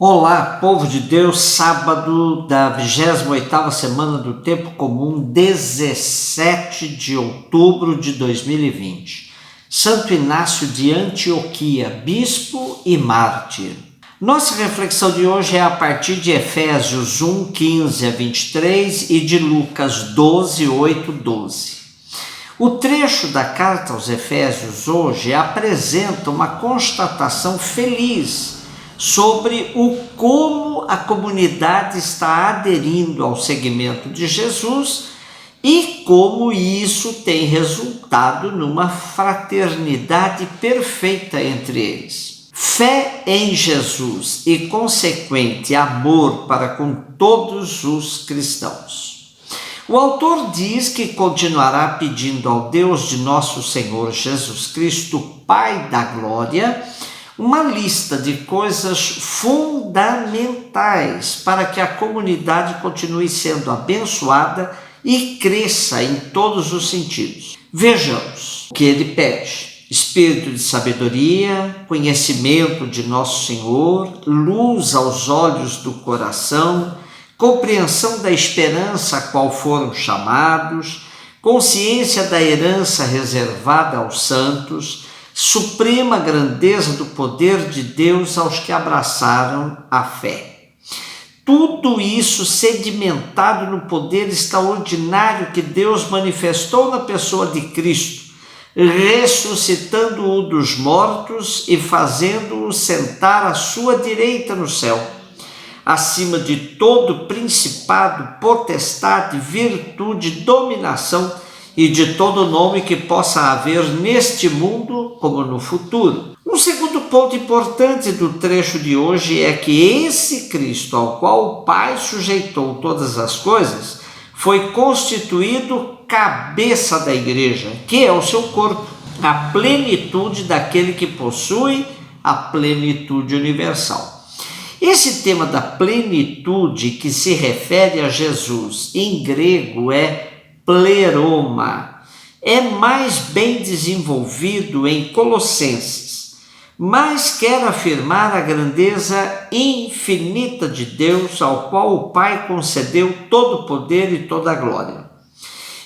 Olá, povo de Deus, sábado da 28ª semana do Tempo Comum, 17 de outubro de 2020. Santo Inácio de Antioquia, bispo e mártir. Nossa reflexão de hoje é a partir de Efésios 1, 15 a 23 e de Lucas 12, 8, 12. O trecho da carta aos Efésios hoje apresenta uma constatação feliz sobre como a comunidade está aderindo ao segmento de Jesus e como isso tem resultado numa fraternidade perfeita entre eles. Fé em Jesus e consequente amor para com todos os cristãos. O autor diz que continuará pedindo ao Deus de nosso Senhor Jesus Cristo, Pai da Glória, uma lista de coisas fundamentais para que a comunidade continue sendo abençoada e cresça em todos os sentidos. Vejamos o que ele pede: espírito de sabedoria, conhecimento de nosso Senhor, luz aos olhos do coração, compreensão da esperança a qual foram chamados, consciência da herança reservada aos santos, suprema grandeza do poder de Deus aos que abraçaram a fé. Tudo isso sedimentado no poder extraordinário que Deus manifestou na pessoa de Cristo, ressuscitando-o dos mortos e fazendo-o sentar à sua direita no céu, acima de todo principado, potestade, virtude, dominação e de todo nome que possa haver neste mundo como no futuro. Um segundo ponto importante do trecho de hoje é que esse Cristo, ao qual o Pai sujeitou todas as coisas, foi constituído cabeça da igreja, que é o seu corpo, a plenitude daquele que possui a plenitude universal. Esse tema da plenitude, que se refere a Jesus em grego, é pleroma, é mais bem desenvolvido em Colossenses, mas quer afirmar a grandeza infinita de Deus, ao qual o Pai concedeu todo o poder e toda a glória.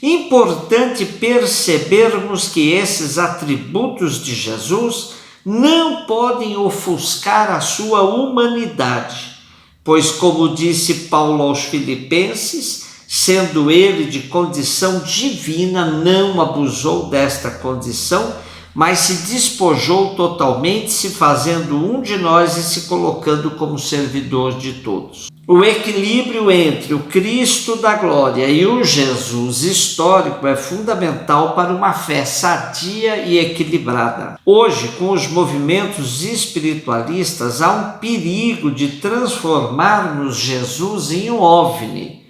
Importante percebermos que esses atributos de Jesus não podem ofuscar a sua humanidade, pois, como disse Paulo aos Filipenses, sendo ele de condição divina, não abusou desta condição, mas se despojou totalmente, se fazendo um de nós e se colocando como servidor de todos. O equilíbrio entre o Cristo da glória e o Jesus histórico é fundamental para uma fé sadia e equilibrada. Hoje, com os movimentos espiritualistas, há um perigo de transformarmos Jesus em um OVNI,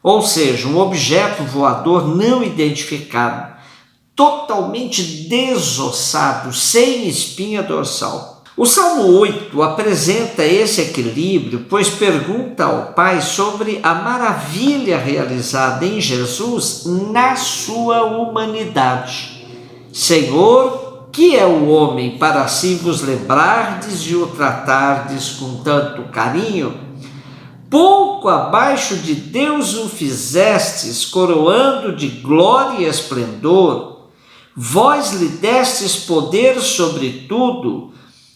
ou seja, um objeto voador não identificado, totalmente desossado, sem espinha dorsal. O Salmo 8 apresenta esse equilíbrio, pois pergunta ao Pai sobre a maravilha realizada em Jesus na sua humanidade. Senhor, que é o homem para assim vos lembrardes e o tratardes com tanto carinho? Pouco abaixo de Deus o fizestes, coroando de glória e esplendor. Vós lhe destes poder sobre tudo,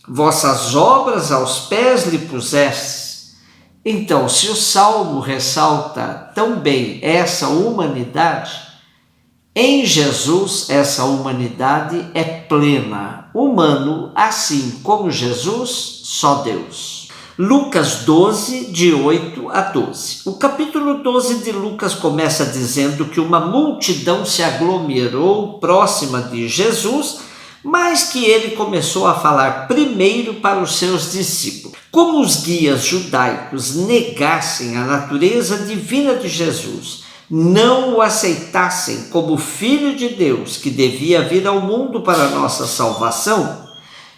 vossas obras aos pés lhe pusestes. Então, se o Salmo ressalta tão bem essa humanidade, em Jesus essa humanidade é plena, humano, assim como Jesus, só Deus. Lucas 12, de 8 a 12. O capítulo 12 de Lucas começa dizendo que uma multidão se aglomerou próxima de Jesus, mas que ele começou a falar primeiro para os seus discípulos. Como os guias judaicos negassem a natureza divina de Jesus, não o aceitassem como Filho de Deus, que devia vir ao mundo para a nossa salvação,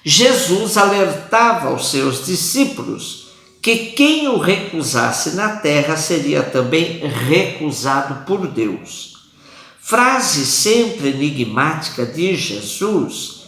Jesus alertava aos seus discípulos que quem o recusasse na terra seria também recusado por Deus. Frase sempre enigmática de Jesus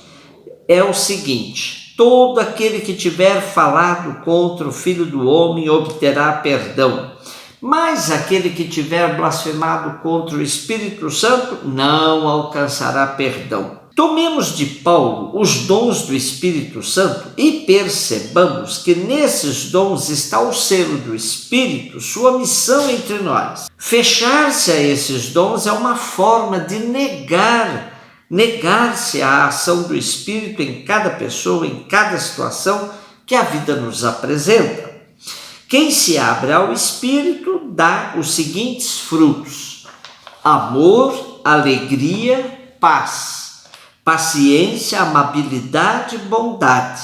é o seguinte: todo aquele que tiver falado contra o Filho do Homem obterá perdão, mas aquele que tiver blasfemado contra o Espírito Santo não alcançará perdão. Tomemos de Paulo os dons do Espírito Santo e percebamos que nesses dons está o selo do Espírito, sua missão entre nós. Fechar-se a esses dons é uma forma de negar-se à ação do Espírito em cada pessoa, em cada situação que a vida nos apresenta. Quem se abre ao Espírito dá os seguintes frutos: amor, alegria, paz, paciência, amabilidade, bondade,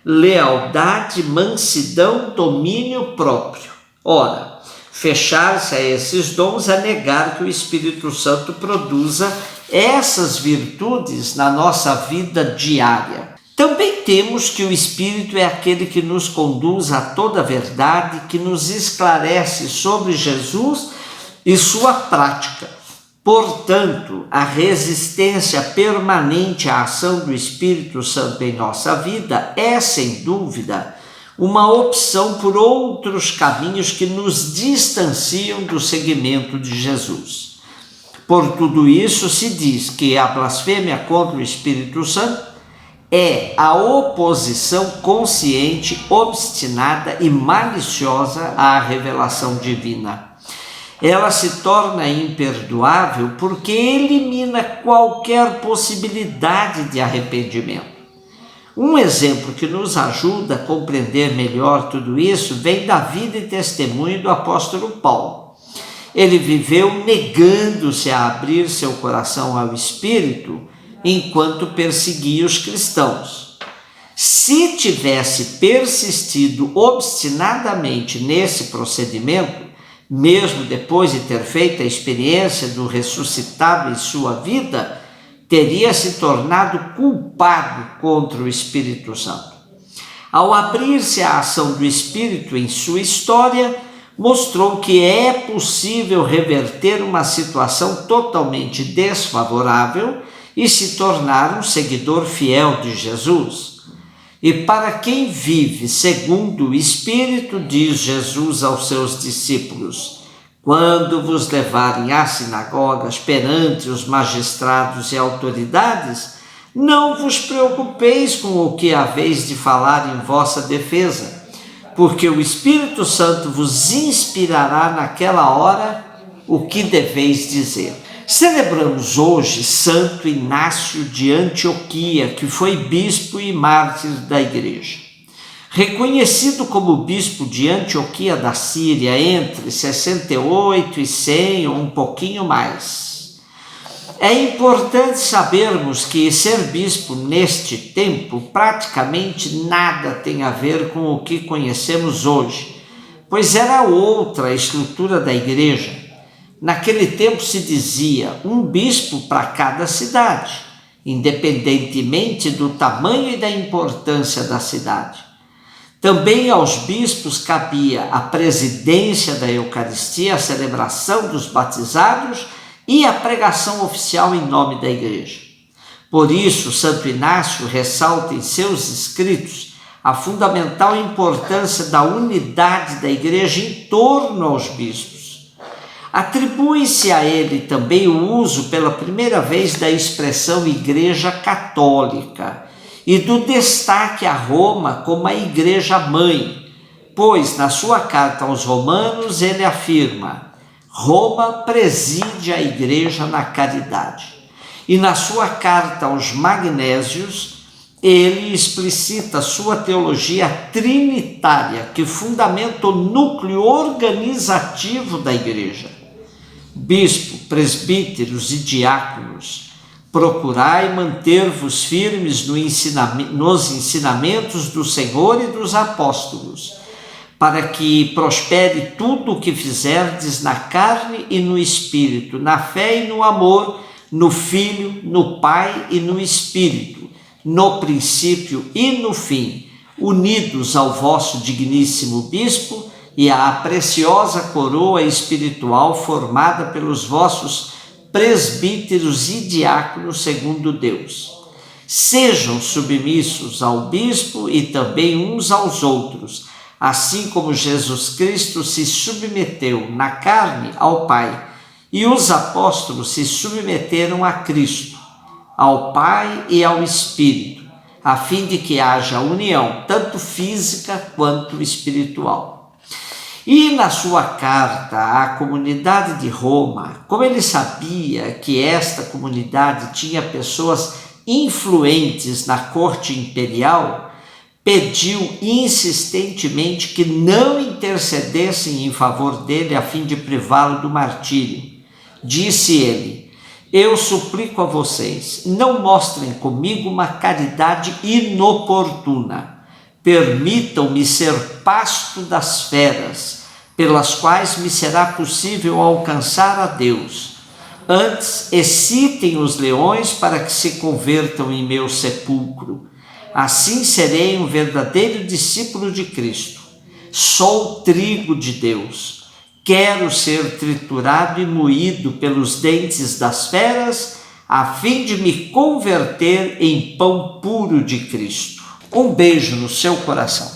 lealdade, mansidão, domínio próprio. Ora, fechar-se a esses dons é negar que o Espírito Santo produza essas virtudes na nossa vida diária. Também temos que o Espírito é aquele que nos conduz a toda a verdade, que nos esclarece sobre Jesus e sua prática. Portanto, a resistência permanente à ação do Espírito Santo em nossa vida é, sem dúvida, uma opção por outros caminhos que nos distanciam do seguimento de Jesus. Por tudo isso, se diz que a blasfêmia contra o Espírito Santo é a oposição consciente, obstinada e maliciosa à revelação divina. Ela se torna imperdoável porque elimina qualquer possibilidade de arrependimento. Um exemplo que nos ajuda a compreender melhor tudo isso vem da vida e testemunho do apóstolo Paulo. Ele viveu negando-se a abrir seu coração ao Espírito enquanto perseguia os cristãos. Se tivesse persistido obstinadamente nesse procedimento, mesmo depois de ter feito a experiência do ressuscitado em sua vida, teria se tornado culpado contra o Espírito Santo. Ao abrir-se à ação do Espírito em sua história, mostrou que é possível reverter uma situação totalmente desfavorável e se tornar um seguidor fiel de Jesus. E para quem vive segundo o Espírito, diz Jesus aos seus discípulos: quando vos levarem às sinagogas perante os magistrados e autoridades, não vos preocupeis com o que haveis de falar em vossa defesa, porque o Espírito Santo vos inspirará naquela hora o que deveis dizer. Celebramos hoje Santo Inácio de Antioquia, que foi bispo e mártir da Igreja. Reconhecido como bispo de Antioquia da Síria entre 68 e 100 ou um pouquinho mais. É importante sabermos que ser bispo neste tempo praticamente nada tem a ver com o que conhecemos hoje, pois era outra a estrutura da Igreja. Naquele tempo se dizia um bispo para cada cidade, independentemente do tamanho e da importância da cidade. Também aos bispos cabia a presidência da Eucaristia, a celebração dos batizados e a pregação oficial em nome da Igreja. Por isso, Santo Inácio ressalta em seus escritos a fundamental importância da unidade da Igreja em torno aos bispos. Atribui-se a ele também o uso pela primeira vez da expressão Igreja Católica e do destaque a Roma como a Igreja Mãe, pois na sua carta aos Romanos ele afirma: Roma preside a Igreja na caridade. E na sua carta aos Magnésios ele explicita sua teologia trinitária, que fundamenta o núcleo organizativo da Igreja. Bispo, presbíteros e diáconos, procurai manter-vos firmes nos ensinamentos do Senhor e dos apóstolos, para que prospere tudo o que fizerdes na carne e no Espírito, na fé e no amor, no Filho, no Pai e no Espírito, no princípio e no fim, unidos ao vosso digníssimo Bispo e à preciosa coroa espiritual formada pelos vossos presbíteros e diáconos segundo Deus. Sejam submissos ao bispo e também uns aos outros, assim como Jesus Cristo se submeteu na carne ao Pai, e os apóstolos se submeteram a Cristo, ao Pai e ao Espírito, a fim de que haja união, tanto física quanto espiritual. E na sua carta à comunidade de Roma, como ele sabia que esta comunidade tinha pessoas influentes na corte imperial, pediu insistentemente que não intercedessem em favor dele a fim de privá-lo do martírio. Disse ele: eu suplico a vocês, não mostrem comigo uma caridade inoportuna. Permitam-me ser pasto das feras, pelas quais me será possível alcançar a Deus. Antes, excitem os leões para que se convertam em meu sepulcro. Assim serei um verdadeiro discípulo de Cristo. Sou trigo de Deus. Quero ser triturado e moído pelos dentes das feras, a fim de me converter em pão puro de Cristo. Um beijo no seu coração.